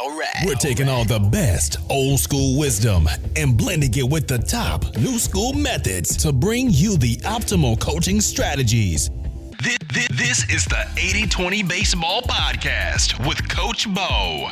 All right. We're taking all the best old school wisdom and blending it with the top new school methods to bring you the optimal coaching strategies. This is the 80-20 Baseball Podcast with Coach Bo.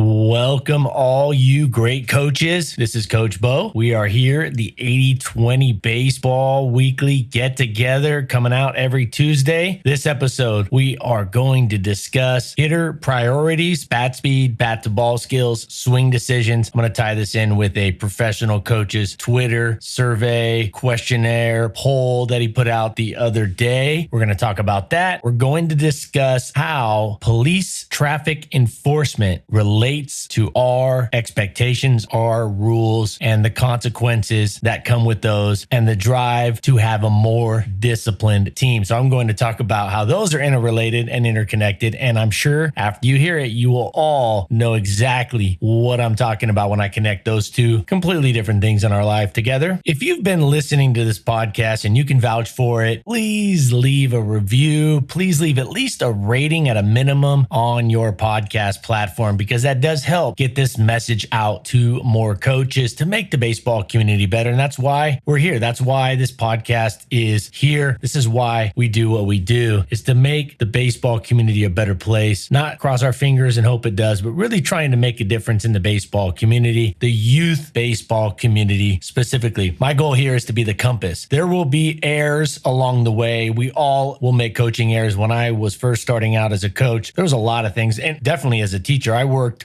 Welcome all you great coaches. This is Coach Bo. We are here at the 80-20 Baseball Weekly Get Together coming out every Tuesday. This episode, we are going to discuss hitter priorities, bat speed, bat to ball skills, swing decisions. I'm going to tie this in with a professional coach's Twitter survey, questionnaire, poll that he put out the other day. We're going to talk about that. We're going to discuss how police traffic enforcement relates to our expectations, our rules, and the consequences that come with those, and the drive to have a more disciplined team. So I'm going to talk about how those are interrelated and interconnected. And I'm sure after you hear it, you will all know exactly what I'm talking about when I connect those two completely different things in our life together. If you've been listening to this podcast and you can vouch for it, please leave a review. Please leave at least a rating at a minimum on your podcast platform, because that does help get this message out to more coaches to make the baseball community better. And that's why we're here. That's why this podcast is here. This is why we do what we do, is to make the baseball community a better place. Not cross our fingers and hope it does, but really trying to make a difference in the baseball community, the youth baseball community specifically. My goal here is to be the compass. There will be errors along the way. We all will make coaching errors. When I was first starting out as a coach, there was a lot of things, and definitely as a teacher,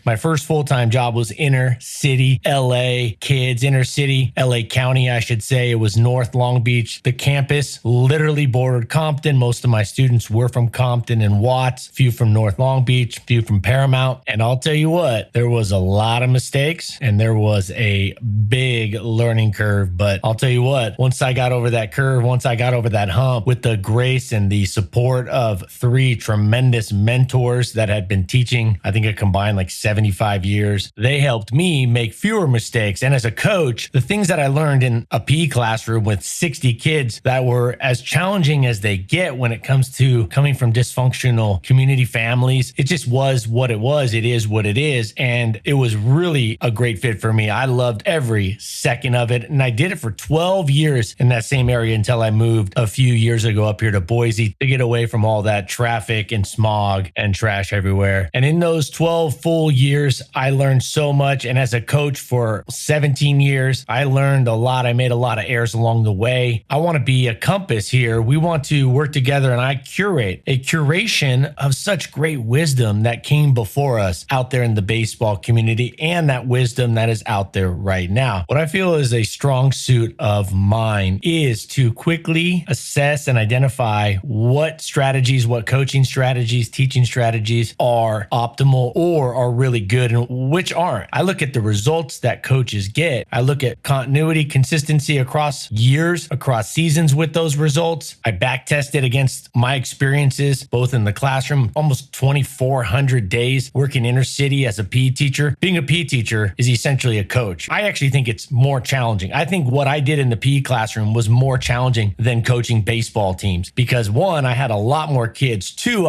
my first full-time job was inner city LA kids, inner city LA County, I should say. It was North Long Beach. The campus literally bordered Compton. Most of my students were from Compton and Watts, a few from North Long Beach, a few from Paramount. And I'll tell you what, there was a lot of mistakes and there was a big learning curve. But I'll tell you what, once I got over that curve, once I got over that hump with the grace and the support of three tremendous mentors that had been teaching, I think a combined like 75 years, they helped me make fewer mistakes. And as a coach, the things that I learned in a PE classroom with 60 kids that were as challenging as they get when it comes to coming from dysfunctional community families, it just was what it was. It is what it is. And it was really a great fit for me. I loved every second of it. And I did it for 12 years in that same area until I moved a few years ago up here to Boise to get away from all that traffic and smog and trash everywhere. And in those 12 full years, I learned so much. And as a coach for 17 years, I learned a lot. I made a lot of errors along the way. I want to be a compass here. We want to work together, and I curate a curation of such great wisdom that came before us out there in the baseball community, and that wisdom that is out there right now. What I feel is a strong suit of mine is to quickly assess and identify what strategies, what coaching strategies, teaching strategies are optimal or are really good and which aren't. I look at the results that coaches get. I look at continuity, consistency across years, across seasons with those results. I back test it against my experiences, both in the classroom, almost 2,400 days working inner city as a PE teacher. Being a PE teacher is essentially a coach. I actually think it's more challenging. I think what I did in the PE classroom was more challenging than coaching baseball teams, because one, I had a lot more kids. Two,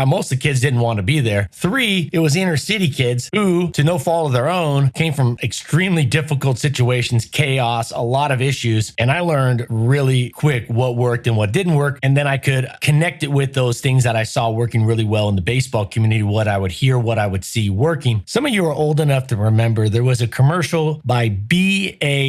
most of the kids didn't want to be there. Three, it was inner city kids who, to no fault of their own, came from extremely difficult situations, chaos, a lot of issues. And I learned really quick what worked and what didn't work. And then I could connect it with those things that I saw working really well in the baseball community, what I would hear, what I would see working. Some of you are old enough to remember there was a commercial by BASF.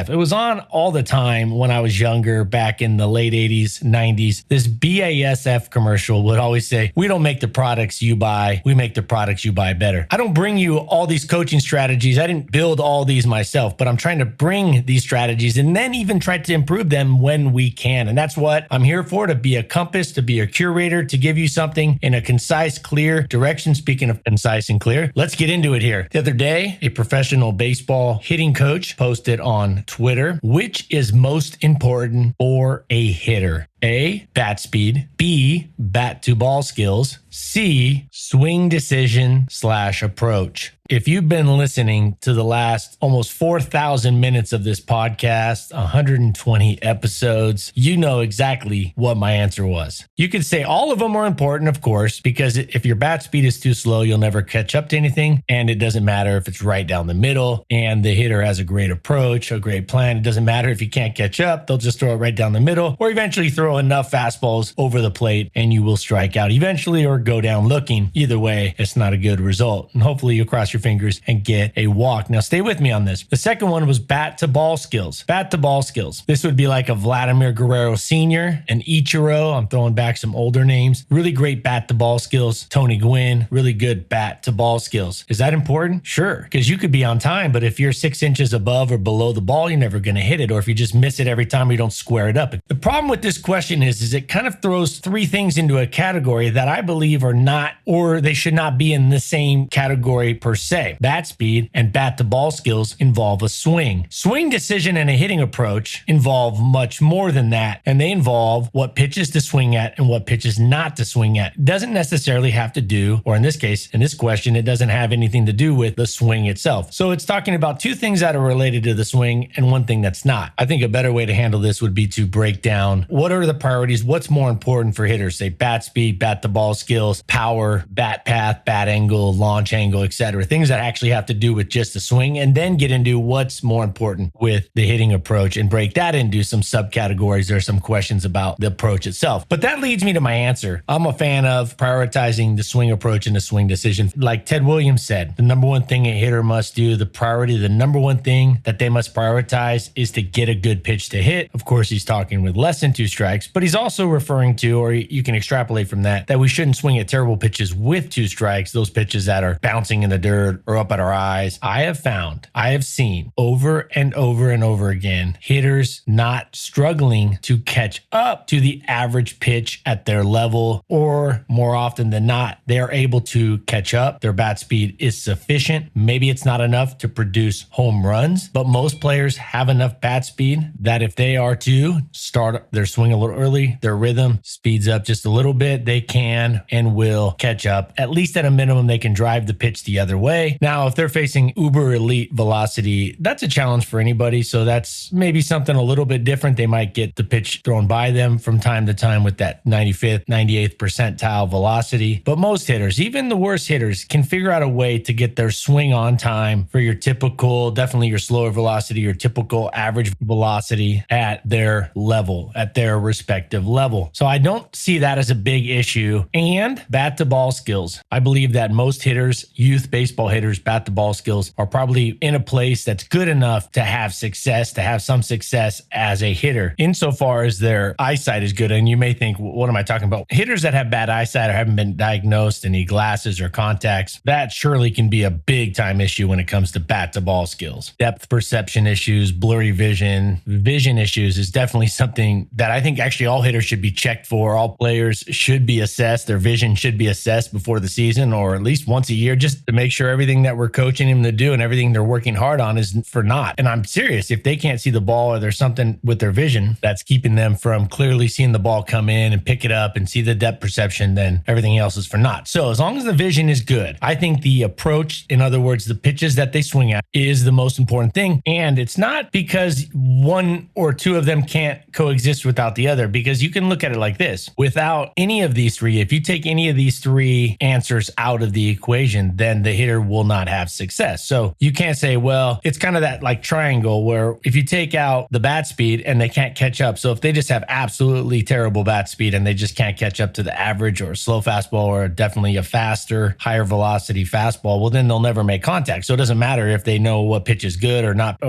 It was on all the time when I was younger, back in the late 80s, 90s. This BASF commercial would always say, "We don't make the products you buy, we make the products you buy better." I don't bring you all these coaching strategies. I didn't build all these myself, but I'm trying to bring these strategies and then even try to improve them when we can. And that's what I'm here for, to be a compass, to be a curator, to give you something in a concise, clear direction. Speaking of concise and clear, let's get into it here. The other day, a professional baseball hitting coach posted on Twitter, which is most important for a hitter? A, bat speed. B, bat to ball skills. C, swing decision / approach. If you've been listening to the last almost 4,000 minutes of this podcast, 120 episodes, you know exactly what my answer was. You could say all of them are important, of course, because if your bat speed is too slow, you'll never catch up to anything. And it doesn't matter if it's right down the middle and the hitter has a great approach, a great plan. It doesn't matter if you can't catch up. They'll just throw it right down the middle or eventually throw enough fastballs over the plate and you will strike out eventually or go down looking. Either way, it's not a good result. And hopefully you cross your fingers and get a walk. Now stay with me on this. The second one was bat to ball skills. Bat to ball skills. This would be like a Vladimir Guerrero Sr., an Ichiro. I'm throwing back some older names. Really great bat to ball skills. Tony Gwynn, really good bat to ball skills. Is that important? Sure, because you could be on time, but if you're 6 inches above or below the ball, you're never going to hit it. Or if you just miss it every time, you don't square it up. The problem with this question is it kind of throws three things into a category that I believe are not, or they should not be in the same category per se. Bat speed and bat to ball skills involve a swing. Swing decision and a hitting approach involve much more than that. And they involve what pitches to swing at and what pitches not to swing at. It doesn't necessarily have to do, or in this case, in this question, it doesn't have anything to do with the swing itself. So it's talking about two things that are related to the swing and one thing that's not. I think a better way to handle this would be to break down what are the priorities, what's more important for hitters, say bat speed, bat to ball skills, power, bat path, bat angle, launch angle, etc. Things that actually have to do with just the swing, and then get into what's more important with the hitting approach and break that into some subcategories. There are some questions about the approach itself. But that leads me to my answer. I'm a fan of prioritizing the swing approach and the swing decision. Like Ted Williams said, the number one thing a hitter must do, the priority, the number one thing that they must prioritize is to get a good pitch to hit. Of course, he's talking with less than 2 strikes, but he's also referring to, or you can extrapolate from that we shouldn't swing at terrible pitches with 2 strikes, those pitches that are bouncing in the dirt or up at our eyes. I have seen over and over and over again, hitters not struggling to catch up to the average pitch at their level, or more often than not, they are able to catch up. Their bat speed is sufficient. Maybe it's not enough to produce home runs, but most players have enough bat speed that if they are to start their swing a little early, their rhythm speeds up just a little bit, they can and will catch up. At least at a minimum, they can drive the pitch the other way. Now, if they're facing uber elite velocity, that's a challenge for anybody. So that's maybe something a little bit different. They might get the pitch thrown by them from time to time with that 95th, 98th percentile velocity. But most hitters, even the worst hitters, can figure out a way to get their swing on time for your typical, definitely your slower velocity, your typical average velocity at their level, at their respective level. So I don't see that as a big issue. And bat to ball skills. I believe that most hitters, youth baseball hitters, bat to ball skills are probably in a place that's good enough to have success, to have some success as a hitter, insofar as their eyesight is good. And you may think, what am I talking about? Hitters that have bad eyesight or haven't been diagnosed and need glasses or contacts, that surely can be a big time issue when it comes to bat to ball skills. Depth perception issues, blurry vision issues is definitely something that I think actually all hitters should be checked for. All players should be assessed. Their vision should be assessed before the season, or at least once a year, just to make sure everything that we're coaching them to do and everything they're working hard on is for naught. And I'm serious. If they can't see the ball or there's something with their vision that's keeping them from clearly seeing the ball come in and pick it up and see the depth perception, then everything else is for naught. So as long as the vision is good, I think the approach, in other words, the pitches that they swing at, is the most important thing. And it's not because one or two of them can't coexist without the other, because you can look at it like this. Without any of these three, if you take any of these three answers out of the equation, then the hitter will not have success. So you can't say, well, it's kind of that like triangle where if you take out the bat speed and they can't catch up. So if they just have absolutely terrible bat speed and they just can't catch up to the average or a slow fastball or definitely a faster, higher velocity fastball, well, then they'll never make contact. So it doesn't matter if they know what pitch is good or not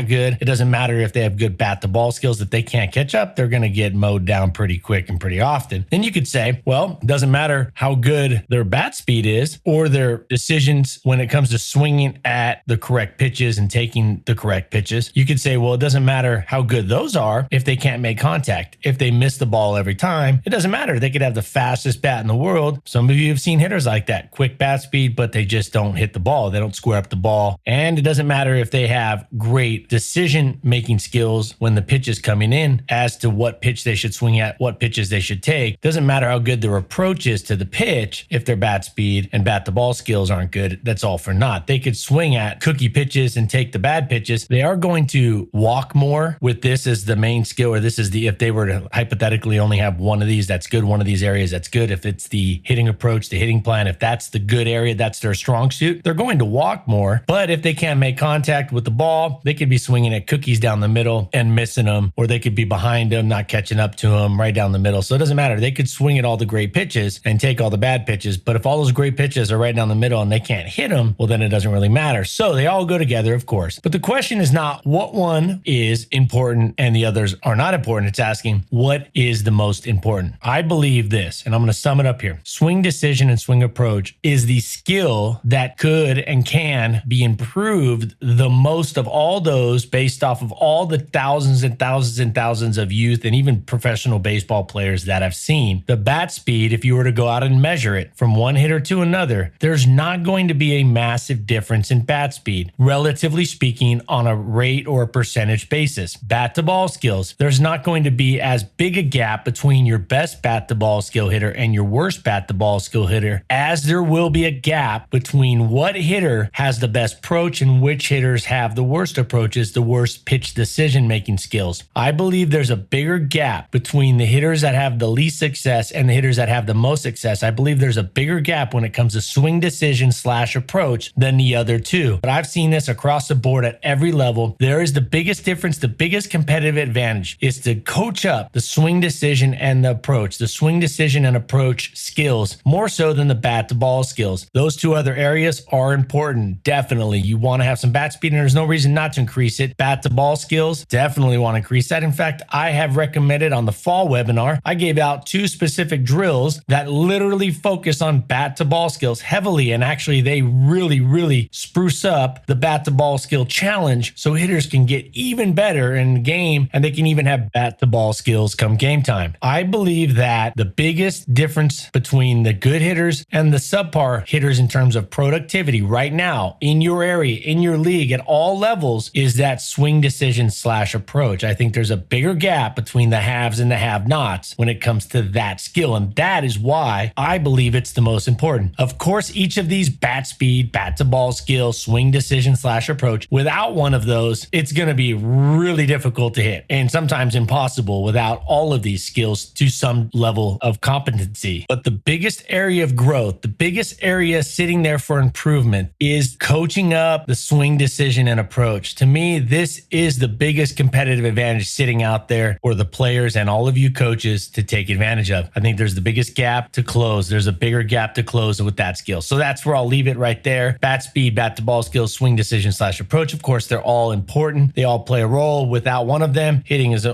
good. It doesn't matter if they have good bat to ball skills. If they can't catch up, they're going to get mowed down pretty quick and pretty often. Then you could say, well, it doesn't matter how good their bat speed is or their decisions when it comes to swinging at the correct pitches and taking the correct pitches. You could say, well, it doesn't matter how good those are if they can't make contact. If they miss the ball every time, it doesn't matter. They could have the fastest bat in the world. Some of you have seen hitters like that, quick bat speed, but they just don't hit the ball. They don't square up the ball. And it doesn't matter if they have great decision-making skills when the pitch is coming in as to what pitch they should swing at, what pitches they should take. Doesn't matter how good their approach is to the pitch if their bat speed and bat to ball skills aren't good. that's all for naught. They could swing at cookie pitches and take the bad pitches. They are going to walk more with this as the main skill, or this is if they were to hypothetically only have one of these, that's good. One of these areas, that's good. If it's the hitting approach, the hitting plan, if that's the good area, that's their strong suit, they're going to walk more. But if they can't make contact with the ball, they could be swinging at cookies down the middle and missing them, or they could be behind them, not catching up to them right down the middle. So it doesn't matter. They could swing at all the great pitches and take all the bad pitches. But if all those great pitches are right down the middle and they can't hit them, well, then it doesn't really matter. So they all go together, of course. But the question is not what one is important and the others are not important. It's asking what is the most important. I believe this, and I'm going to sum it up here. Swing decision and swing approach is the skill that could and can be improved the most of all those based off of all the thousands and thousands and thousands of youth and even professional baseball players that I've seen. The bat speed, if you were to go out and measure it from one hitter to another, there's not going to be a massive difference in bat speed, relatively speaking, on a rate or a percentage basis. Bat to ball skills, there's not going to be as big a gap between your best bat to ball skill hitter and your worst bat to ball skill hitter as there will be a gap between what hitter has the best approach and which hitters have the worst approaches, the worst pitch decision making skills. I believe there's a bigger gap between the hitters that have the least success and the hitters that have the most success. I believe there's a bigger gap when it comes to swing decision / approach than the other two. But I've seen this across the board at every level. There is the biggest difference, the biggest competitive advantage is to coach up the swing decision and the approach, the swing decision and approach skills more so than the bat to ball skills. Those two other areas are important. Definitely. You want to have some bat speed and there's no reason not to increase it. Bat to ball skills, definitely want to increase that. In fact, I have recommended on the fall webinar, I gave out 2 specific drills that literally focus on bat to ball skills heavily. And actually they really spruce up the bat to ball skill challenge so hitters can get even better in the game and they can even have bat to ball skills come game time. I believe that the biggest difference between the good hitters and the subpar hitters in terms of productivity right now in your area, in your league at all levels is that swing decision / approach. I think there's a bigger gap between the haves and the have-nots when it comes to that skill. And that is why I believe it's the most important. Of course, each of these bat speed, bat to ball skills, swing decision / approach, without one of those, it's going to be really difficult to hit and sometimes impossible without all of these skills to some level of competency. But the biggest area of growth, the biggest area sitting there for improvement is coaching up the swing decision and approach. To me, this is the biggest competitive advantage sitting out there for the players and all of you coaches to take advantage of. I think there's the biggest gap to close. There's a bigger gap to close with that skill. So that's where I'll leave it right there. Bat speed, bat to ball skills, swing decision / approach. Of course, they're all important. They all play a role. Without one of them, hitting is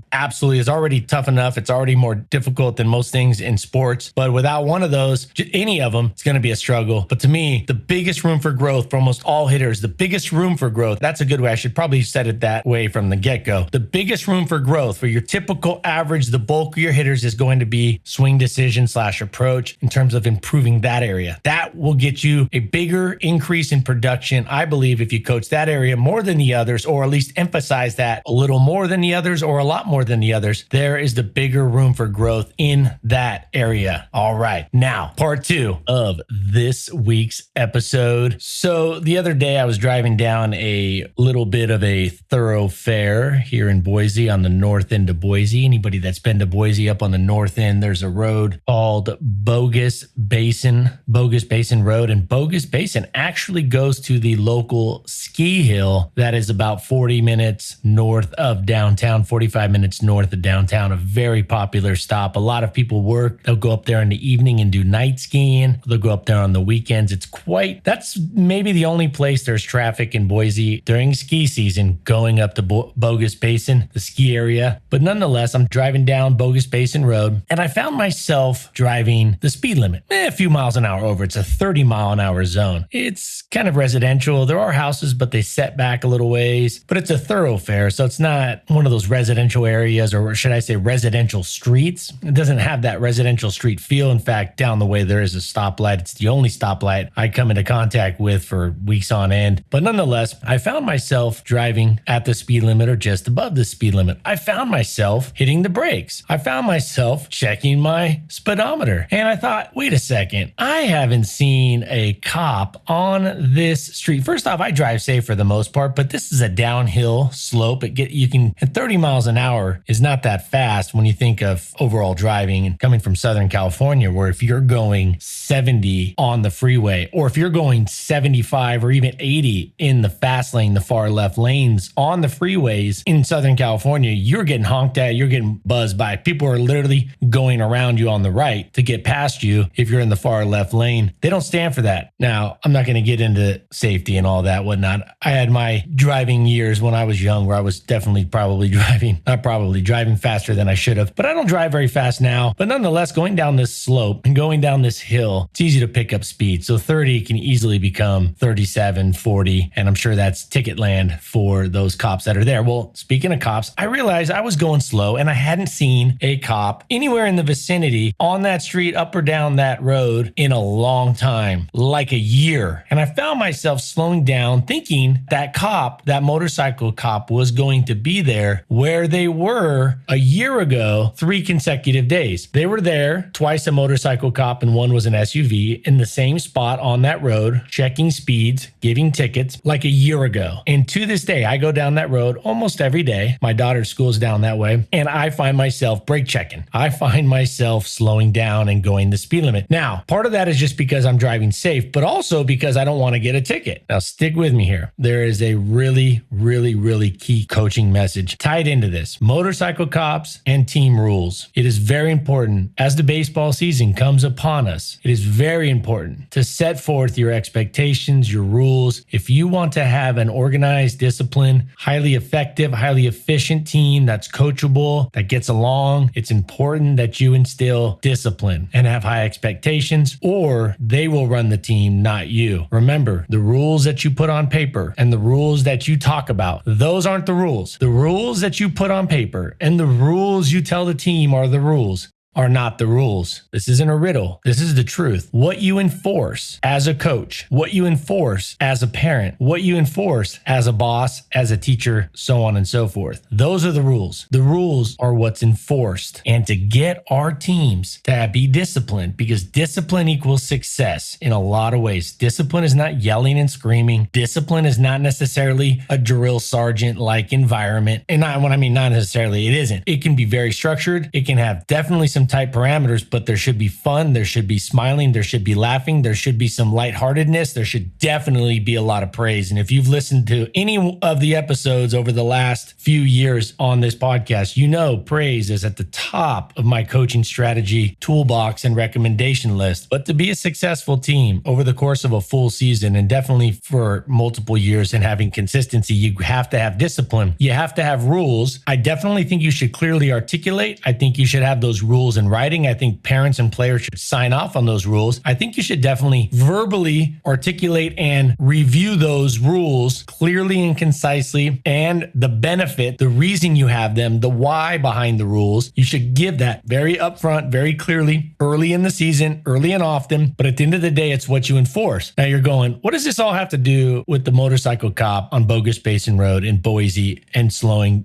already tough enough. It's already more difficult than most things in sports. But without one of those, any of them, it's going to be a struggle. But to me, the biggest room for growth for almost all hitters, the biggest room for growth, that's a good way. I should probably have said it that way from the get-go. The biggest room for growth for your typical average, the bulk of your hitters is going to be swing decision / approach in terms of improving that area. That will get you a bigger increase in production, I believe, if you coach that area more than the others, or at least emphasize that a little more than the others or a lot more than the others. There is the bigger room for growth in that area. All right. Now, part 2 of this week's episode. So the other day I was driving down a little bit of a thoroughfare here in Boise on the north end of Boise. Anybody that's been to Boise up on the north end, there's a road called Bogus Basin Road. And Bogus Basin actually goes to the local ski hill that is about 40 minutes north of downtown, 45 minutes north of downtown, a very popular stop. A lot of people work. They'll go up there in the evening and do night skiing. They'll go up there on the weekends. That's maybe the only place there's traffic in Boise during ski season going up to Bogus Basin, the ski area. But nonetheless, I'm driving down Bogus Basin Road and I found myself driving the speed limit, a few miles an hour over. It's a 30-mile-an-hour zone. It's kind of residential. There are houses, but they set back a little ways, but it's a thoroughfare. So it's not one of those residential areas, or should I say residential streets. It doesn't have that residential street feel. In fact, down the way, there is a stoplight. It's the only stoplight I come into contact with for weeks on end. But nonetheless, I found myself driving at the speed limit or just above the speed limit. I found myself hitting the brakes. I found myself checking my speedometer. And I thought, wait a second, I haven't seen a cop cop on this street. First off, I drive safe for the most part, but this is a downhill slope. And 30 miles an hour is not that fast when you think of overall driving and coming from Southern California, where if you're going 70 on the freeway, or if you're going 75 or even 80 in the fast lane, the far left lanes on the freeways in Southern California, you're getting honked at, you're getting buzzed by. People are literally going around you on the right to get past you if you're in the far left lane. They don't stand for that. Now, I'm not going to get into safety and all that whatnot. I had my driving years when I was young where I was definitely driving faster than I should have, but I don't drive very fast now. But nonetheless, going down this slope and going down this hill, it's easy to pick up speed. So 30 can easily become 37, 40, and I'm sure that's ticket land for those cops that are there. Well, speaking of cops, I realized I was going slow and I hadn't seen a cop anywhere in the vicinity on that street, up or down that road in a long time, like a year. And I found myself slowing down, thinking that motorcycle cop was going to be there where they were a year ago, 3 consecutive days. They were there, twice a motorcycle cop and one was an SUV, in the same spot on that road, checking speeds, giving tickets, like a year ago. And to this day, I go down that road almost every day. My daughter's school's down that way, and I find myself brake checking. I find myself slowing down and going the speed limit. Now, part of that is just because I'm driving safe, but also because I don't want to get a ticket. Now, stick with me here. There is a really, really, really key coaching message tied into this. Motorcycle cops and team rules. It is very important as the baseball season comes upon us. It is very important to set forth your expectations, your rules. If you want to have an organized, disciplined, highly effective, highly efficient team that's coachable, that gets along, it's important that you instill discipline and have high expectations, or they will run the team, not you. Remember, the rules that you put on paper and the rules that you talk about, those aren't the rules. The rules that you put on paper and the rules you tell the team are the rules. Are not the rules. This isn't a riddle. This is the truth. What you enforce as a coach, what you enforce as a parent, what you enforce as a boss, as a teacher, so on and so forth. Those are the rules. The rules are what's enforced. And to get our teams to be disciplined, because discipline equals success in a lot of ways. Discipline is not yelling and screaming. Discipline is not necessarily a drill sergeant-like environment. And when I mean not necessarily, it isn't. It can be very structured. It can have definitely some tight parameters, but there should be fun. There should be smiling. There should be laughing. There should be some lightheartedness. There should definitely be a lot of praise. And if you've listened to any of the episodes over the last few years on this podcast, you know praise is at the top of my coaching strategy toolbox and recommendation list. But to be a successful team over the course of a full season, and definitely for multiple years and having consistency, you have to have discipline. You have to have rules. I definitely think you should clearly articulate. I think you should have those rules in writing. I think parents and players should sign off on those rules. I think you should definitely verbally articulate and review those rules clearly and concisely, and the benefit, the reason you have them, the why behind the rules. You should give that very upfront, very clearly, early in the season, early and often. But at the end of the day, it's what you enforce. Now you're going, what does this all have to do with the motorcycle cop on Bogus Basin Road in Boise and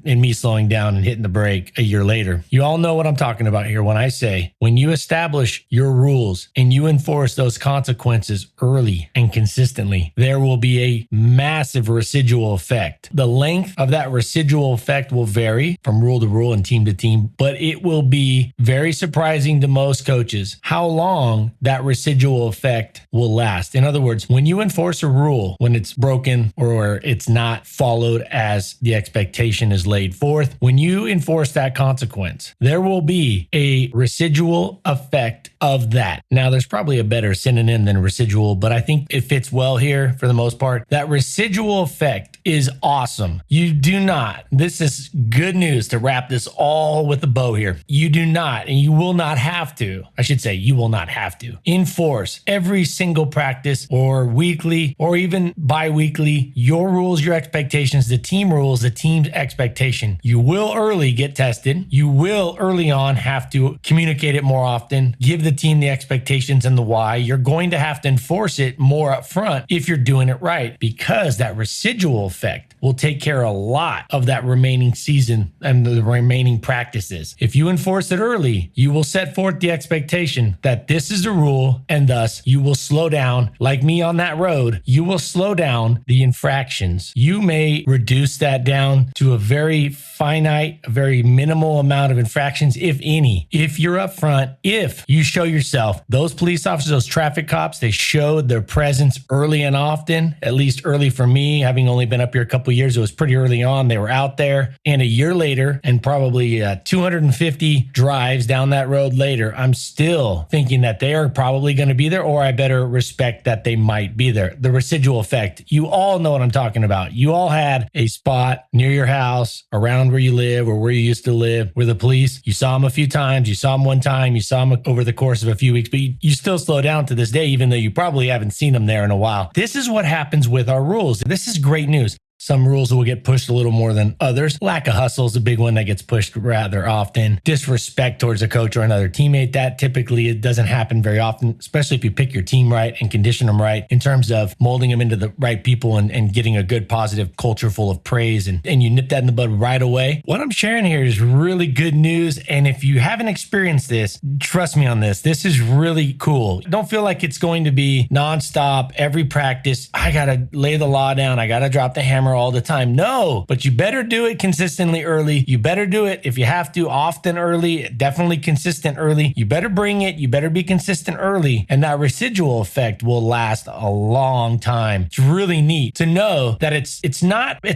me slowing down and hitting the brake a year later? You all know what I'm talking about here when I say, when you establish your rules and you enforce those consequences early and consistently, there will be a massive residual effect. The length of that residual effect will vary from rule to rule and team to team, but it will be very surprising to most coaches how long that residual effect will last. In other words, when you enforce a rule, when it's broken or it's not followed as the expectation is laid forth, when you enforce that consequence, there will be a residual effect of that. Now, there's probably a better synonym than residual, but I think it fits well here for the most part. That residual effect is awesome. You do not, this is good news to wrap this all with a bow here. You do not, and you will not have to, I should say, you will not have to enforce every single practice or weekly or even bi-weekly, your rules, your expectations, the team rules, the team's expectation. You will early get tested. You will early on have to communicate it more often, give the team the expectations and the why. You're going to have to enforce it more up front if you're doing it right, because that residual effect will take care of a lot of that remaining season and the remaining practices. If you enforce it early, you will set forth the expectation that this is the rule, and thus you will slow down, like me on that road, you will slow down the infractions. You may reduce that down to a very finite, a very minimal amount of infractions, if any. If you're up front, if you show yourself, those police officers, those traffic cops, they showed their presence early and often, at least early for me, having only been up here a couple of years, it was pretty early on. They were out there, and a year later, and probably 250 drives down that road later, I'm still thinking that they are probably going to be there, or I better respect that they might be there. The residual effect, you all know what I'm talking about. You all had a spot near your house, around where you live or where you used to live, where the police, you saw them a few times, you saw them one time, you saw them over the course of a few weeks, but you still slow down to this day, even though you probably haven't seen them there in a while. This is what happens with our rules. This is great news. Some rules will get pushed a little more than others. Lack of hustle is a big one that gets pushed rather often. Disrespect towards a coach or another teammate, that typically it doesn't happen very often, especially if you pick your team right and condition them right in terms of molding them into the right people and getting a good positive culture full of praise, and you nip that in the bud right away. What I'm sharing here is really good news. And if you haven't experienced this, trust me on this. This is really cool. Don't feel like it's going to be nonstop, every practice. I got to lay the law down. I got to drop the hammer all the time. No, but you better do it consistently early. You better do it if you have to often early, definitely consistent early. You better bring it. You better be consistent early. And that residual effect will last a long time. It's really neat to know that it's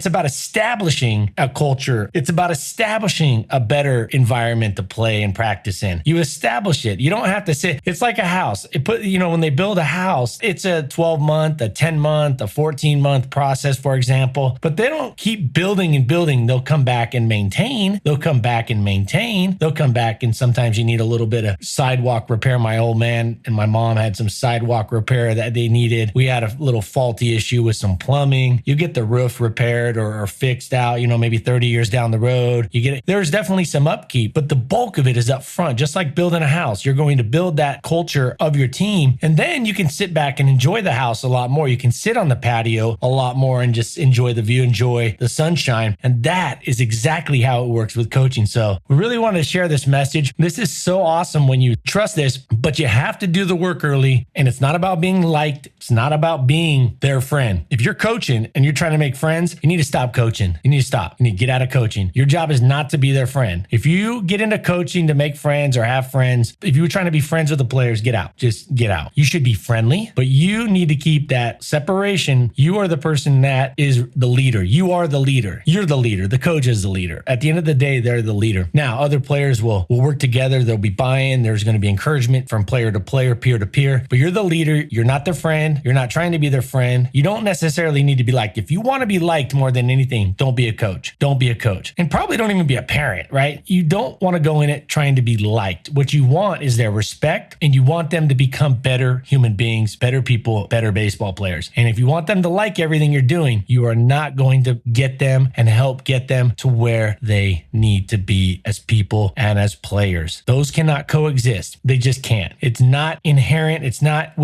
about establishing a culture. It's about establishing a better environment to play and practice in. You establish it. You don't have to say, it's like a house. When they build a house, it's a 12-month, a 10-month, a 14-month process, for example. But they don't keep building and building. They'll come back and maintain. They'll come back and sometimes you need a little bit of sidewalk repair. My old man and my mom had some sidewalk repair that they needed. We had a little faulty issue with some plumbing. You get the roof repaired or fixed out, maybe 30 years down the road. You get it. There's definitely some upkeep, but the bulk of it is up front. Just like building a house, you're going to build that culture of your team, and then you can sit back and enjoy the house a lot more. You can sit on the patio a lot more and just enjoy the view, enjoy the sunshine. And that is exactly how it works with coaching. So we really want to share this message. This is so awesome when you trust this, but you have to do the work early. And it's not about being liked. It's not about being their friend. If you're coaching and you're trying to make friends, you need to stop coaching. You need to stop. You need to get out of coaching. Your job is not to be their friend. If you get into coaching to make friends or have friends, if you were trying to be friends with the players, get out. Just get out. You should be friendly, but you need to keep that separation. You are the person that is the leader. You are the leader. You're the leader. The coach is the leader. At the end of the day, they're the leader. Now, other players will work together. There'll be buy-in. There's going to be encouragement from player to player, peer to peer, but you're the leader. You're not their friend. You're not trying to be their friend. You don't necessarily need to be liked. If you want to be liked more than anything, don't be a coach. Don't be a coach. And probably don't even be a parent, right? You don't want to go in it trying to be liked. What you want is their respect, and you want them to become better human beings, better people, better baseball players. And if you want them to like everything you're doing, you are not going to get them and help get them to where they need to be as people and as players. Those cannot coexist. They just can't. It's not inherent. It's not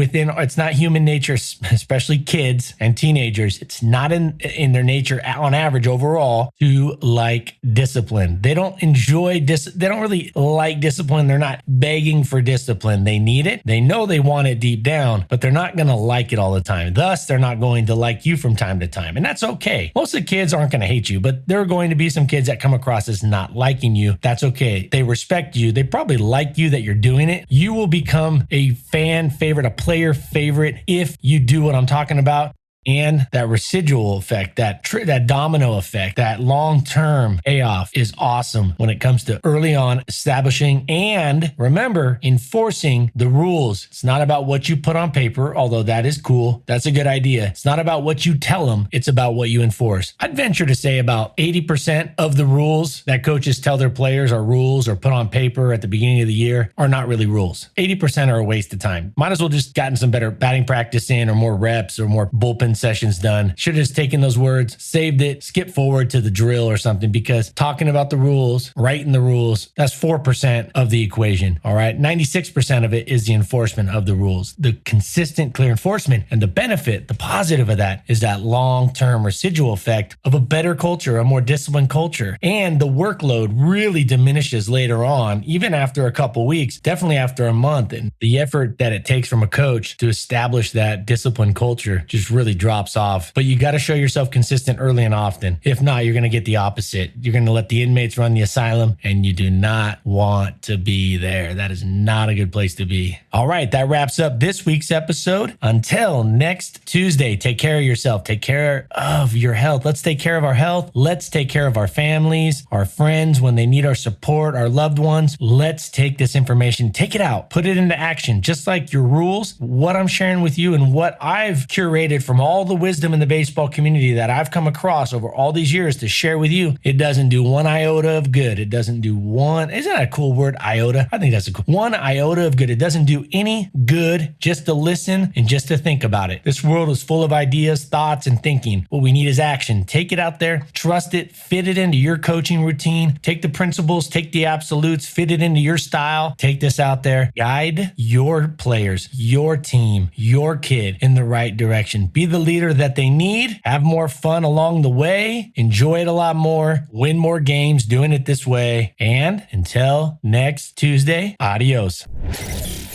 human nature, especially kids and teenagers. It's not in their nature on average overall to like discipline. They don't enjoy they don't really like discipline. They're not begging for discipline. They need it. They know they want it deep down, but they're not going to like it all the time. Thus, they're not going to like you from time to time. And that's okay. Most of the kids aren't going to hate you, but there are going to be some kids that come across as not liking you. That's okay. They respect you. They probably like you that you're doing it. You will become a fan favorite, a player favorite if you do what I'm talking about. And that residual effect, that domino effect, that long-term payoff is awesome when it comes to early on establishing and, remember, enforcing the rules. It's not about what you put on paper, although that is cool. That's a good idea. It's not about what you tell them. It's about what you enforce. I'd venture to say about 80% of the rules that coaches tell their players are rules or put on paper at the beginning of the year are not really rules. 80% are a waste of time. Might as well just gotten some better batting practice in or more reps or more bullpen 7 sessions done. Should have just taken those words, saved it, skipped forward to the drill or something, because talking about the rules, writing the rules, that's 4% of the equation. All right. 96% of it is the enforcement of the rules. The consistent, clear enforcement, and the benefit, the positive of that is that long-term residual effect of a better culture, a more disciplined culture. And the workload really diminishes later on, even after a couple weeks, definitely after a month. And the effort that it takes from a coach to establish that disciplined culture just really drops off. But you got to show yourself consistent early and often. If not, you're going to get the opposite. You're going to let the inmates run the asylum, and you do not want to be there. That is not a good place to be. All right, that wraps up this week's episode. Until next Tuesday, take care of yourself. Take care of your health. Let's take care of our health. Let's take care of our families, our friends when they need our support, our loved ones. Let's take this information, take it out, put it into action, just like your rules, what I'm sharing with you and what I've curated from all the wisdom in the baseball community that I've come across over all these years to share with you. It doesn't do one iota of good. It doesn't do one, isn't that a cool word, iota? I think that's a cool, one iota of good. It doesn't do any good just to listen and just to think about it. This world is full of ideas, thoughts, and thinking. What we need is action. Take it out there, trust it, fit it into your coaching routine, take the principles, take the absolutes, fit it into your style, take this out there, guide your players, your team, your kid in the right direction. Be the leader that they need, have more fun along the way, enjoy it a lot more, win more games doing it this way. And until next Tuesday, adios.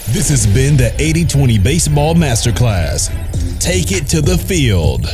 This has been the 80-20 Baseball Masterclass. Take it to the field.